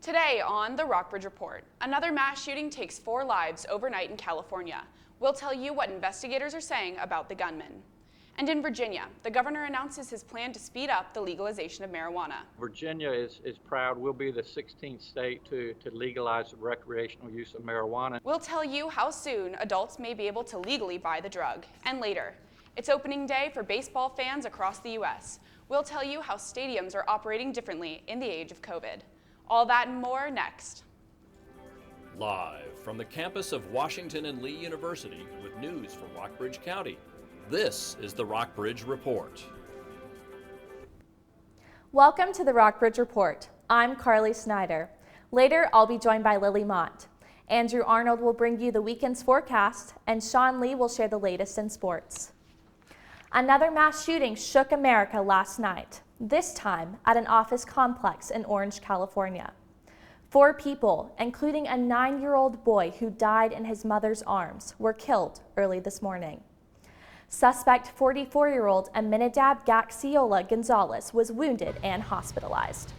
Today on the Rockbridge Report, another mass shooting takes 4 lives overnight in California. We'll tell you what investigators are saying about the gunman. And in Virginia, the governor announces his plan to speed up the legalization of marijuana. Virginia is proud. We'll be the 16th state to legalize the recreational use of marijuana. We'll tell you how soon adults may be able to legally buy the drug. And later, it's opening day for baseball fans across the U.S. We'll tell you how stadiums are operating differently in the age of COVID. All that and more next. Live from the campus of Washington and Lee University with news from Rockbridge County, this is the Rockbridge Report. Welcome to the Rockbridge Report. I'm Carly Snyder. Later, I'll be joined by Lily Mott. Andrew Arnold will bring you the weekend's forecast, and Sean Lee will share the latest in sports. Another mass shooting shook America last night, this time at an office complex in Orange, California. 4 people, including a 9-year-old boy who died in his mother's arms, were killed early this morning. Suspect 44-year-old Aminadab Gaxiola Gonzalez was wounded and hospitalized.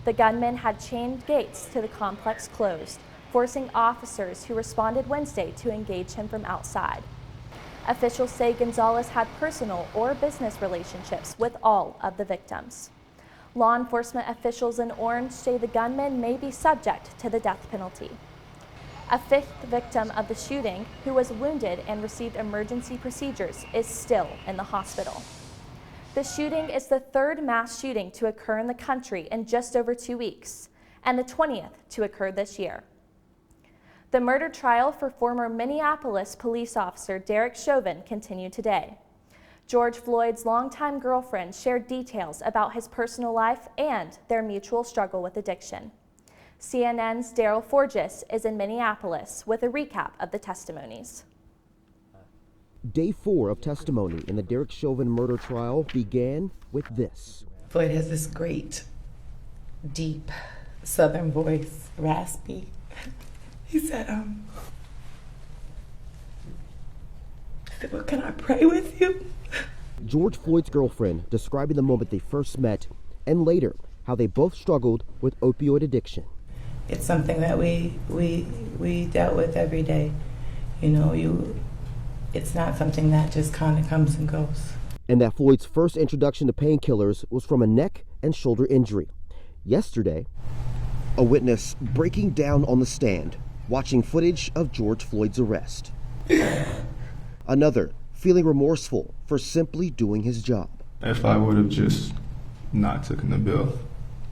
The gunman had chained gates to the complex closed, forcing officers who responded Wednesday to engage him from outside. Officials say Gonzalez had personal or business relationships with all of the victims. Law enforcement officials in Orange say the gunman may be subject to the death penalty. A 5th victim of the shooting, who was wounded and received emergency procedures, is still in the hospital. The shooting is the 3rd mass shooting to occur in the country in just over 2 weeks, and the 20th to occur this year. The murder trial for former Minneapolis police officer Derek Chauvin continued today. George Floyd's longtime girlfriend shared details about his personal life and their mutual struggle with addiction. CNN's Daryl Forges is in Minneapolis with a recap of the testimonies. Day 4 of testimony in the Derek Chauvin murder trial began with this. Floyd has this great, deep Southern voice, raspy. He said, well, can I pray with you? George Floyd's girlfriend describing the moment they first met and later how they both struggled with opioid addiction. It's something that we dealt with every day. You know, it's not something that just kind of comes and goes. And that Floyd's first introduction to painkillers was from a neck and shoulder injury. Yesterday, a witness breaking down on the stand, watching footage of George Floyd's arrest. Another feeling remorseful for simply doing his job. If I would have just not taken the bill,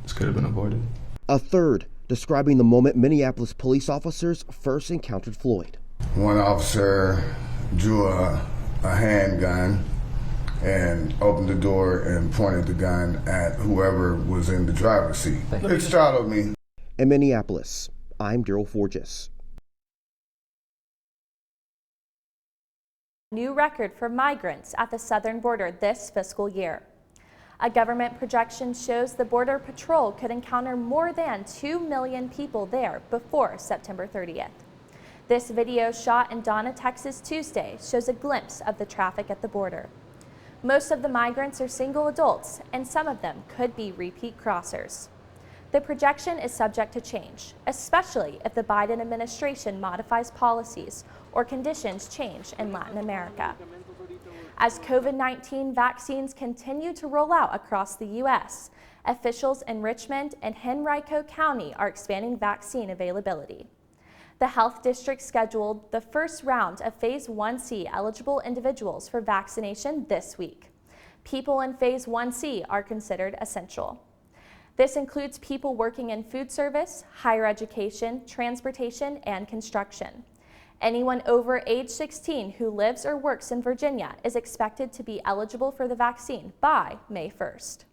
this could have been avoided. A third describing the moment Minneapolis police officers first encountered Floyd. One officer drew a handgun and opened the door and pointed the gun at whoever was in the driver's seat. It startled me. In Minneapolis, I'm Daryl Forges. New record for migrants at the southern border this fiscal year. A government projection shows the Border Patrol could encounter more than 2 million people there before September 30th. This video shot in Donna, Texas Tuesday shows a glimpse of the traffic at the border. Most of the migrants are single adults, and some of them could be repeat crossers. The projection is subject to change, especially if the Biden administration modifies policies or conditions change in Latin America. As COVID-19 vaccines continue to roll out across the U.S., officials in Richmond and Henrico County are expanding vaccine availability. The health district scheduled the first round of Phase 1C eligible individuals for vaccination this week. People in Phase 1C are considered essential. This includes people working in food service, higher education, transportation, and construction. Anyone over age 16 who lives or works in Virginia is expected to be eligible for the vaccine by May 1st.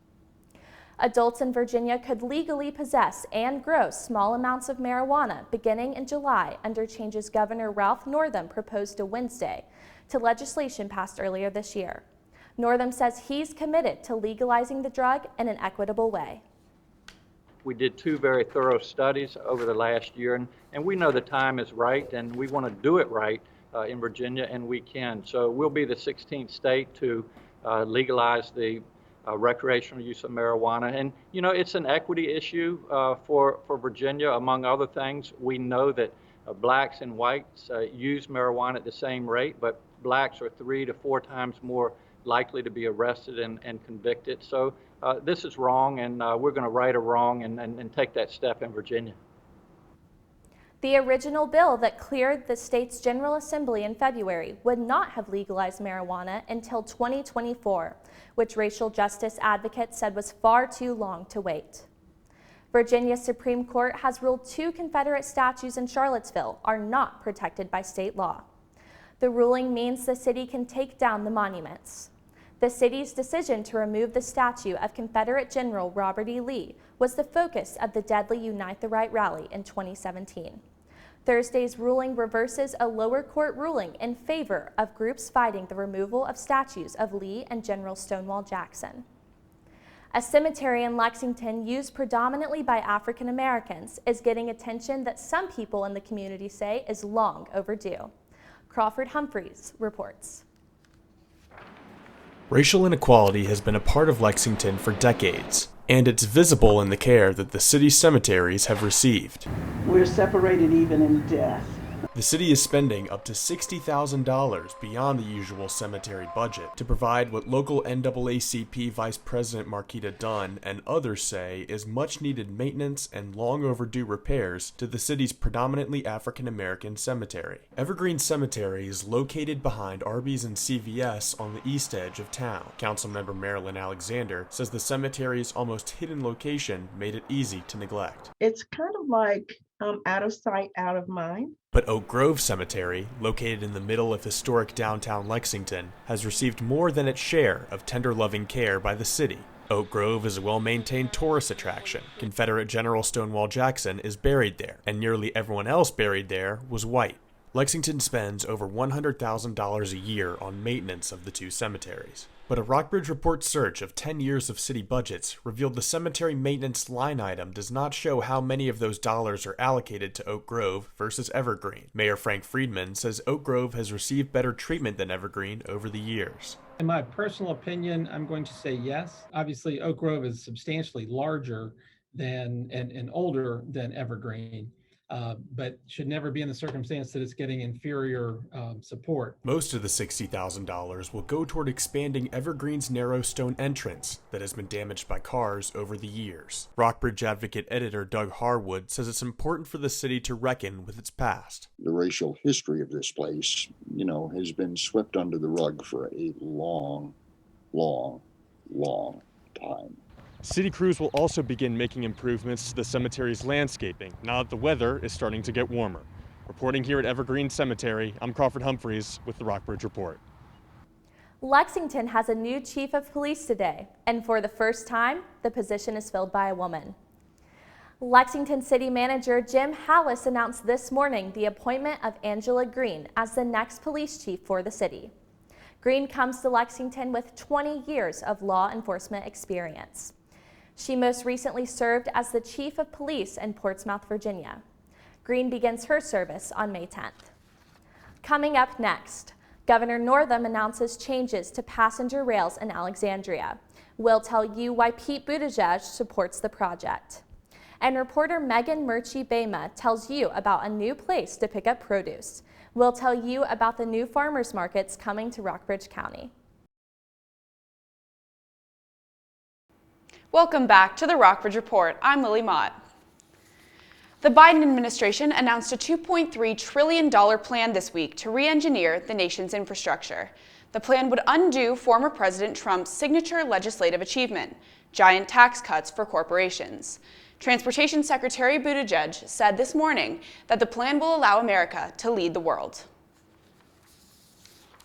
Adults in Virginia could legally possess and grow small amounts of marijuana beginning in July under changes Governor Ralph Northam proposed to Wednesday to legislation passed earlier this year. Northam says he's committed to legalizing the drug in an equitable way. We did 2 very thorough studies over the last year, and we know the time is right, and we want to do it right in Virginia, and we can. So we'll be the 16th state to legalize the recreational use of marijuana. And, you know, it's an equity issue for Virginia, among other things. We know that blacks and whites use marijuana at the same rate, but blacks are 3 to 4 times more likely to be arrested and convicted. So this is wrong, and we're going to right a wrong and take that step in Virginia. The original bill that cleared the state's General Assembly in February would not have legalized marijuana until 2024, which racial justice advocates said was far too long to wait. Virginia's Supreme Court has ruled 2 Confederate statues in Charlottesville are not protected by state law. The ruling means the city can take down the monuments. The city's decision to remove the statue of Confederate General Robert E. Lee was the focus of the deadly Unite the Right rally in 2017. Thursday's ruling reverses a lower court ruling in favor of groups fighting the removal of statues of Lee and General Stonewall Jackson. A cemetery in Lexington used predominantly by African Americans is getting attention that some people in the community say is long overdue. Crawford Humphreys reports. Racial inequality has been a part of Lexington for decades, and it's visible in the care that the city's cemeteries have received. We're separated even in death. The city is spending up to $60,000 beyond the usual cemetery budget to provide what local NAACP Vice President Marquita Dunn and others say is much-needed maintenance and long overdue repairs to the city's predominantly African-American cemetery. Evergreen Cemetery is located behind Arby's and CVS on the east edge of town. Councilmember Marilyn Alexander says the cemetery's almost hidden location made it easy to neglect. It's kind of like out of sight, out of mind. But Oak Grove Cemetery, located in the middle of historic downtown Lexington, has received more than its share of tender loving care by the city. Oak Grove is a well-maintained tourist attraction. Confederate General Stonewall Jackson is buried there, and nearly everyone else buried there was white. Lexington spends over $100,000 a year on maintenance of the 2 cemeteries. But a Rockbridge Report search of 10 years of city budgets revealed the cemetery maintenance line item does not show how many of those dollars are allocated to Oak Grove versus Evergreen. Mayor Frank Friedman says Oak Grove has received better treatment than Evergreen over the years. In my personal opinion, I'm going to say yes. Obviously, Oak Grove is substantially larger than and older than Evergreen. But should never be in the circumstance that it's getting inferior support. Most of the $60,000 will go toward expanding Evergreen's narrow stone entrance that has been damaged by cars over the years. Rockbridge Advocate editor Doug Harwood says it's important for the city to reckon with its past. The racial history of this place, has been swept under the rug for a long, long, long time. City crews will also begin making improvements to the cemetery's landscaping now that the weather is starting to get warmer. Reporting here at Evergreen Cemetery, I'm Crawford Humphreys with the Rockbridge Report. Lexington has a new chief of police today, and for the first time, the position is filled by a woman. Lexington City Manager Jim Hallis announced this morning the appointment of Angela Green as the next police chief for the city. Green comes to Lexington with 20 years of law enforcement experience. She most recently served as the chief of police in Portsmouth, Virginia. Green begins her service on May 10th. Coming up next, Governor Northam announces changes to passenger rails in Alexandria. We'll tell you why Pete Buttigieg supports the project. And reporter Megan Murchie-Bema tells you about a new place to pick up produce. We'll tell you about the new farmers markets coming to Rockbridge County. Welcome back to the Rockbridge Report. I'm Lily Mott. The Biden administration announced a $2.3 trillion plan this week to re-engineer the nation's infrastructure. The plan would undo former President Trump's signature legislative achievement, giant tax cuts for corporations. Transportation Secretary Buttigieg said this morning that the plan will allow America to lead the world.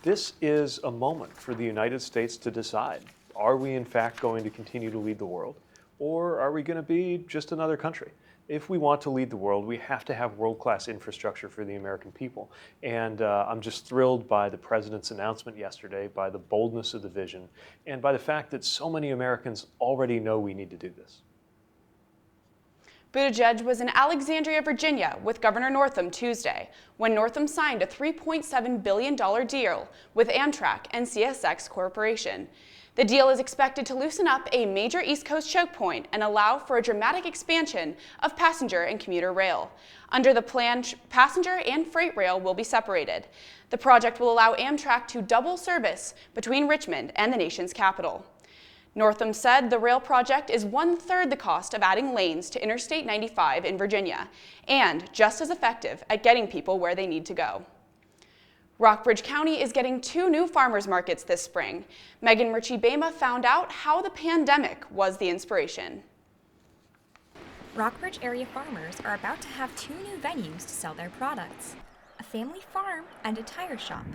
This is a moment for the United States to decide. Are we in fact going to continue to lead the world, or are we going to be just another country? If we want to lead the world, we have to have world-class infrastructure for the American people. And I'm just thrilled by the president's announcement yesterday, by the boldness of the vision, and by the fact that so many Americans already know we need to do this. Buttigieg was in Alexandria, Virginia with Governor Northam Tuesday, when Northam signed a $3.7 billion deal with Amtrak and CSX Corporation. The deal is expected to loosen up a major East Coast choke point and allow for a dramatic expansion of passenger and commuter rail. Under the plan, passenger and freight rail will be separated. The project will allow Amtrak to double service between Richmond and the nation's capital. Northam said the rail project is 1/3 the cost of adding lanes to Interstate 95 in Virginia, and just as effective at getting people where they need to go. Rockbridge County is getting 2 new farmers markets this spring. Megan Ritchie-Bama found out how the pandemic was the inspiration. Rockbridge area farmers are about to have 2 new venues to sell their products, a family farm and a tire shop,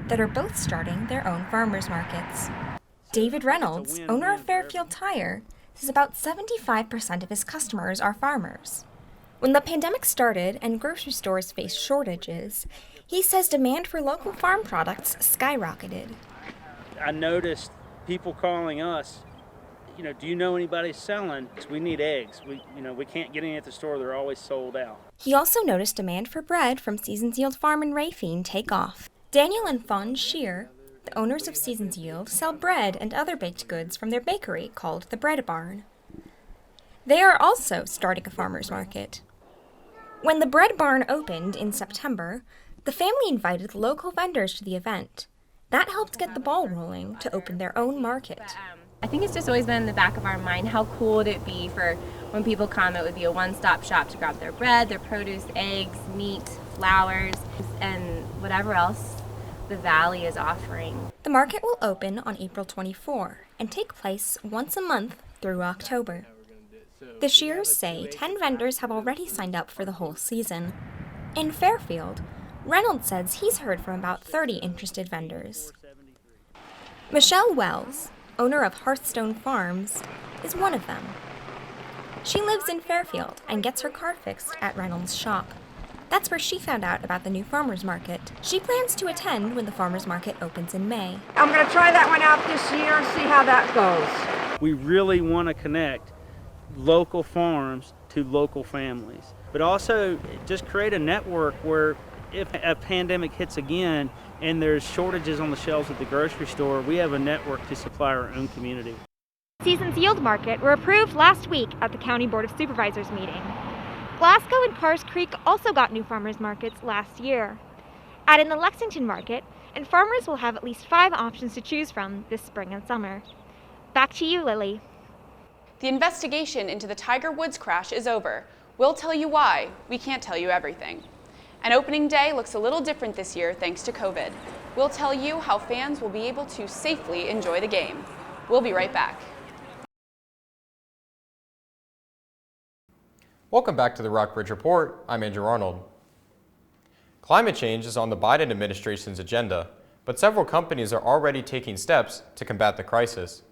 that are both starting their own farmers markets. David Reynolds, owner of Fairfield Tire, says about 75% of his customers are farmers. When the pandemic started and grocery stores faced shortages, he says demand for local farm products skyrocketed. I noticed people calling us, do you know anybody selling? We need eggs. We can't get any at the store. They're always sold out. He also noticed demand for bread from Seasons Yield Farm in Rafine take off. Daniel and Fawn Shear, the owners of Seasons Yield, sell bread and other baked goods from their bakery called the Bread Barn. They are also starting a farmer's market. When the Bread Barn opened in September, the family invited local vendors to the event. That helped get the ball rolling to open their own market. I think it's just always been in the back of our mind, how cool would it be for when people come, it would be a one-stop shop to grab their bread, their produce, eggs, meat, flowers, and whatever else the Valley is offering. The market will open on April 24 and take place once a month through October. The Shears say 10 vendors have already signed up for the whole season. In Fairfield, Reynolds says he's heard from about 30 interested vendors. Michelle Wells, owner of Hearthstone Farms, is one of them. She lives in Fairfield and gets her car fixed at Reynolds' shop. That's where she found out about the new farmers market. She plans to attend when the farmers market opens in May. I'm going to try that one out this year and see how that goes. We really want to connect local farms to local families, but also just create a network where if a pandemic hits again and there's shortages on the shelves at the grocery store, we have a network to supply our own community. Seasons Yield Market were approved last week at the County Board of Supervisors meeting. Glasgow and Carrs Creek also got new farmers markets last year. Add in the Lexington market, and farmers will have at least 5 options to choose from this spring and summer. Back to you, Lily. The investigation into the Tiger Woods crash is over. We'll tell you why. We can't tell you everything. And opening day looks a little different this year thanks to COVID. We'll tell you how fans will be able to safely enjoy the game. We'll be right back. Welcome back to the Rockbridge Report. I'm Andrew Arnold. Climate change is on the Biden administration's agenda, but several companies are already taking steps to combat the crisis.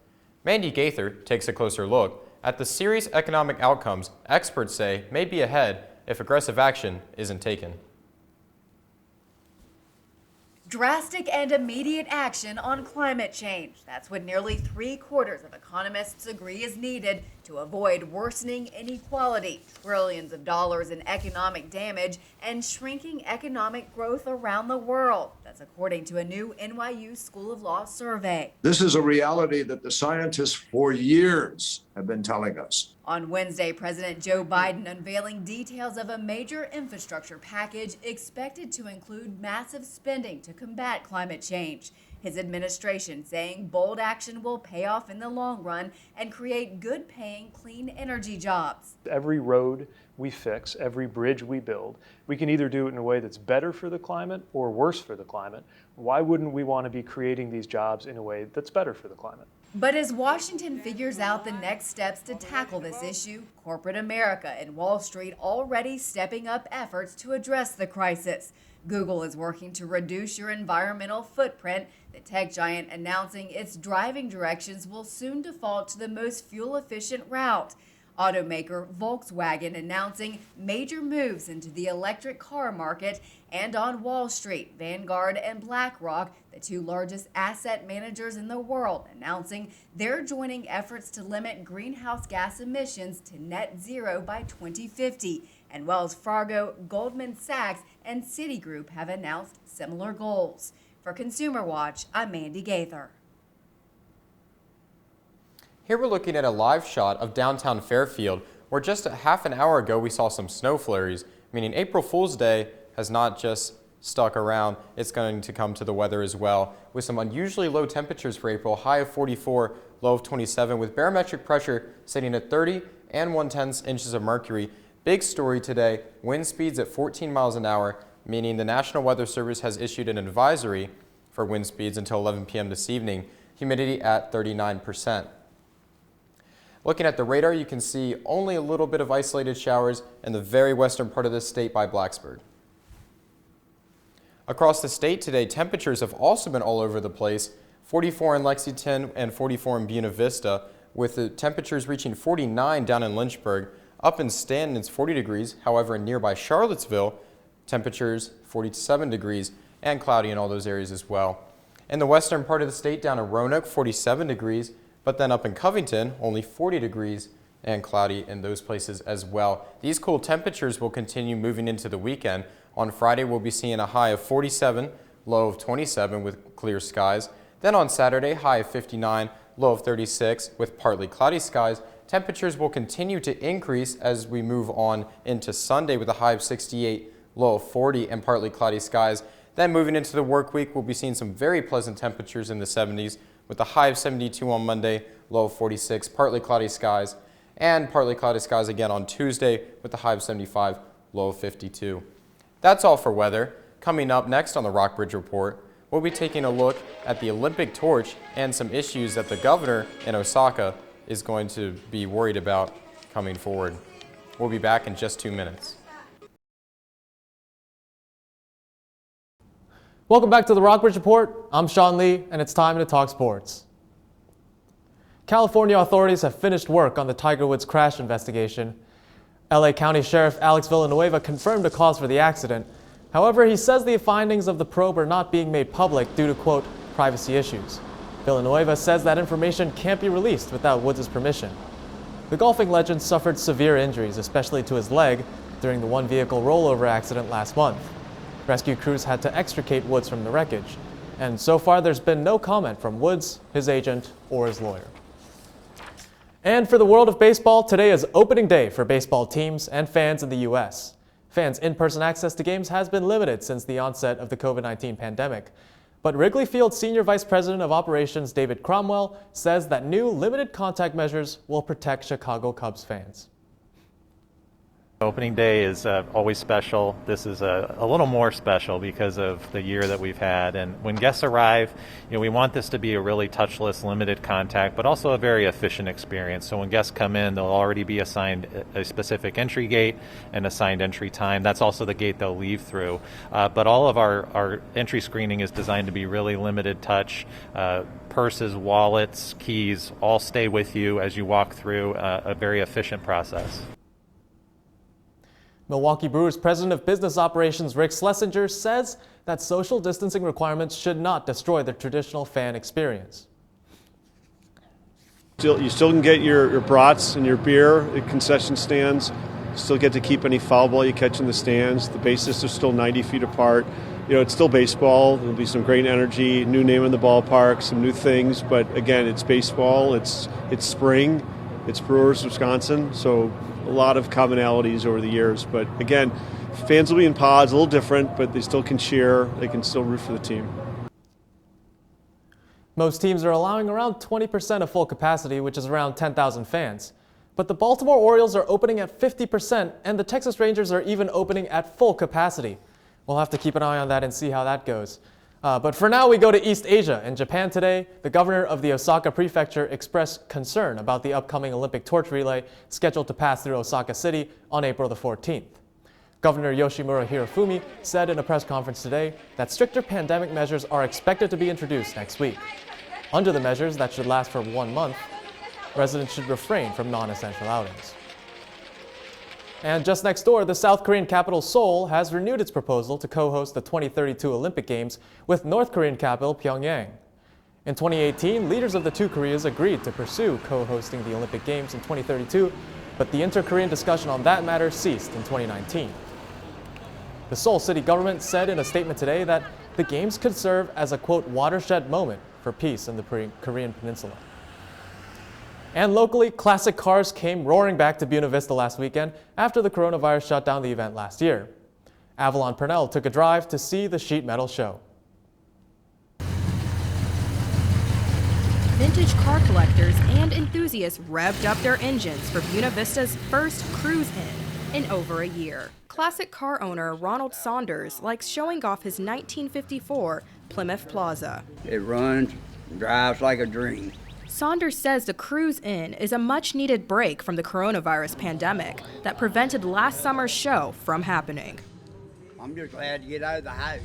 Mandy Gaither takes a closer look at the serious economic outcomes experts say may be ahead if aggressive action isn't taken. Drastic and immediate action on climate change. That's what nearly 3/4 of economists agree is needed to avoid worsening inequality, trillions of dollars in economic damage, and shrinking economic growth around the world. That's according to a new NYU School of Law survey. This is a reality that the scientists for years have been telling us. On Wednesday, President Joe Biden unveiling details of a major infrastructure package expected to include massive spending to combat climate change. His administration saying bold action will pay off in the long run and create good-paying clean energy jobs. Every road we fix, every bridge we build, we can either do it in a way that's better for the climate or worse for the climate. Why wouldn't we want to be creating these jobs in a way that's better for the climate? But as Washington figures out the next steps to tackle this issue, corporate America and Wall Street already stepping up efforts to address the crisis. Google is working to reduce your environmental footprint. The tech giant announcing its driving directions will soon default to the most fuel-efficient route. Automaker Volkswagen announcing major moves into the electric car market, and on Wall Street, Vanguard and BlackRock, the 2 largest asset managers in the world, announcing they're joining efforts to limit greenhouse gas emissions to net zero by 2050. And Wells Fargo, Goldman Sachs, and Citigroup have announced similar goals. For Consumer Watch, I'm Mandy Gaither. Here we're looking at a live shot of downtown Fairfield, where just a half an hour ago we saw some snow flurries, meaning April Fool's Day has not just stuck around, it's going to come to the weather as well, with some unusually low temperatures for April, high of 44, low of 27, with barometric pressure sitting at 30 and 1/10 inches of mercury. Big story today, wind speeds at 14 miles an hour, meaning the National Weather Service has issued an advisory for wind speeds until 11 p.m. this evening. Humidity at 39%. Looking at the radar, you can see only a little bit of isolated showers in the very western part of the state by Blacksburg. Across the state today, temperatures have also been all over the place. 44 in Lexington and 44 in Buena Vista, with the temperatures reaching 49 down in Lynchburg. Up in Stanton, it's 40 degrees. However, in nearby Charlottesville, temperatures 47 degrees and cloudy in all those areas as well. In the western part of the state, down in Roanoke, 47 degrees, but then up in Covington, only 40 degrees and cloudy in those places as well. These cool temperatures will continue moving into the weekend. On Friday, we'll be seeing a high of 47, low of 27 with clear skies. Then on Saturday, high of 59, low of 36 with partly cloudy skies. Temperatures will continue to increase as we move on into Sunday with a high of 68, low of 40 and partly cloudy skies. Then moving into the work week, we'll be seeing some very pleasant temperatures in the 70s with a high of 72 on Monday, low of 46, partly cloudy skies, and partly cloudy skies again on Tuesday with a high of 75, low of 52. That's all for weather. Coming up next on the Rockbridge Report, we'll be taking a look at the Olympic torch and some issues that the governor in Osaka is going to be worried about coming forward. We'll be back in just 2 minutes. Welcome back to the Rockbridge Report. I'm Sean Lee, and it's time to talk sports. California authorities have finished work on the Tiger Woods crash investigation. LA County Sheriff Alex Villanueva confirmed the cause for the accident. However, he says the findings of the probe are not being made public due to, quote, privacy issues. Villanueva says that information can't be released without Woods' permission. The golfing legend suffered severe injuries, especially to his leg, during the one-vehicle rollover accident last month. Rescue crews had to extricate Woods from the wreckage. And so far, there's been no comment from Woods, his agent, or his lawyer. And for the world of baseball, today is opening day for baseball teams and fans in the U.S. Fans' in-person access to games has been limited since the onset of the COVID-19 pandemic. But Wrigley Field Senior Vice President of Operations David Cromwell says that new limited contact measures will protect Chicago Cubs fans. Opening day is always special. This is a little more special because of the year that we've had. And when guests arrive, we want this to be a really touchless, limited contact, but also a very efficient experience. So when guests come in, they'll already be assigned a specific entry gate and assigned entry time. That's also the gate they'll leave through. But all of our entry screening is designed to be really limited touch. Purses, wallets, keys all stay with you as you walk through a very efficient process. Milwaukee Brewers President of Business Operations Rick Schlesinger says that social distancing requirements should not destroy the traditional fan experience. You still can get your brats and your beer at concession stands. You still get to keep any foul ball you catch in the stands. The bases are still 90 feet apart. It's still baseball. There'll be some great energy, new name in the ballpark, some new things. But again, it's baseball. It's spring. It's Brewers, Wisconsin. So a lot of commonalities over the years. But again, fans will be in pods, a little different, but they still can cheer. They can still root for the team. Most teams are allowing around 20% of full capacity, which is around 10,000 fans. But the Baltimore Orioles are opening at 50%, and the Texas Rangers are even opening at full capacity. We'll have to keep an eye on that and see how that goes. But for now, we go to East Asia. In Japan today, the governor of the Osaka prefecture expressed concern about the upcoming Olympic torch relay scheduled to pass through Osaka City on April the 14th. Governor Yoshimura Hirofumi said in a press conference today that stricter pandemic measures are expected to be introduced next week. Under the measures that should last for 1 month, residents should refrain from non-essential outings. And just next door, the South Korean capital Seoul has renewed its proposal to co-host the 2032 Olympic Games with North Korean capital Pyongyang. In 2018, leaders of the two Koreas agreed to pursue co-hosting the Olympic Games in 2032, but the inter-Korean discussion on that matter ceased in 2019. The Seoul city government said in a statement today that the Games could serve as a, quote, watershed moment for peace in the Korean peninsula. And locally, classic cars came roaring back to Buena Vista last weekend after the coronavirus shut down the event last year. Avalon Purnell took a drive to see the sheet metal show. Vintage car collectors and enthusiasts revved up their engines for Buena Vista's first cruise-in in over a year. Classic car owner Ronald Saunders likes showing off his 1954 Plymouth Plaza. It runs, drives like a dream. Saunders says the cruise-in is a much-needed break from the coronavirus pandemic that prevented last summer's show from happening. I'm just glad to get out of the house,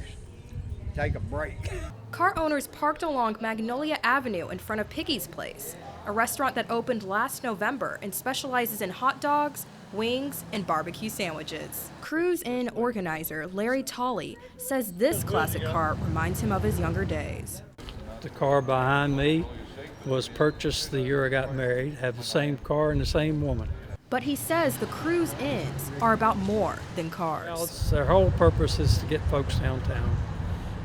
take a break. Car owners parked along Magnolia Avenue in front of Piggy's Place, a restaurant that opened last November and specializes in hot dogs, wings, and barbecue sandwiches. Cruise-in organizer Larry Tolley says this classic car reminds him of his younger days. The car behind me was purchased the year I got married, have the same car and the same woman. But he says the cruise-ins are about more than cars. Well, their whole purpose is to get folks downtown,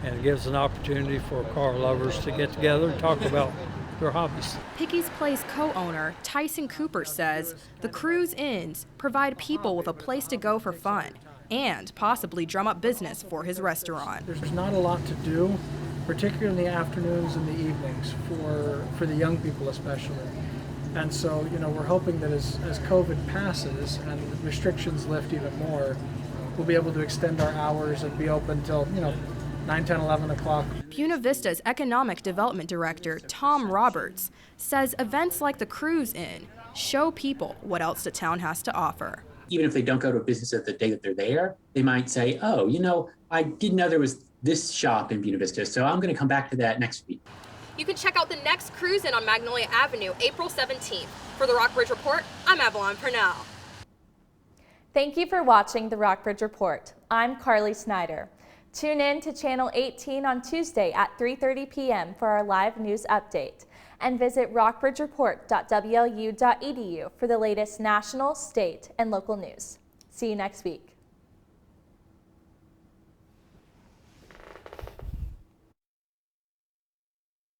and it gives an opportunity for car lovers to get together and talk about their hobbies. Piggy's Place co-owner Tyson Cooper says the cruise-ins provide people with a place to go for fun and possibly drum up business for his restaurant. There's not a lot to do, particularly in the afternoons and the evenings for the young people especially. And so, we're hoping that as COVID passes and restrictions lift even more, we'll be able to extend our hours and be open till, 9, 10, 11 o'clock. Buena Vista's Economic Development Director, Tom Roberts, says events like the Cruise-In show people what else the town has to offer. Even if they don't go to a business at the day that they're there, they might say, oh, I didn't know there was this shop in Buena Vista, so I'm going to come back to that next week. You can check out the next Cruise-In on Magnolia Avenue, April 17th. For the Rockbridge Report, I'm Avalon Purnell. Thank you for watching the Rockbridge Report. I'm Carly Snyder. Tune in to Channel 18 on Tuesday at 3:30 p.m. for our live news update. And visit rockbridgereport.wlu.edu for the latest national, state, and local news. See you next week.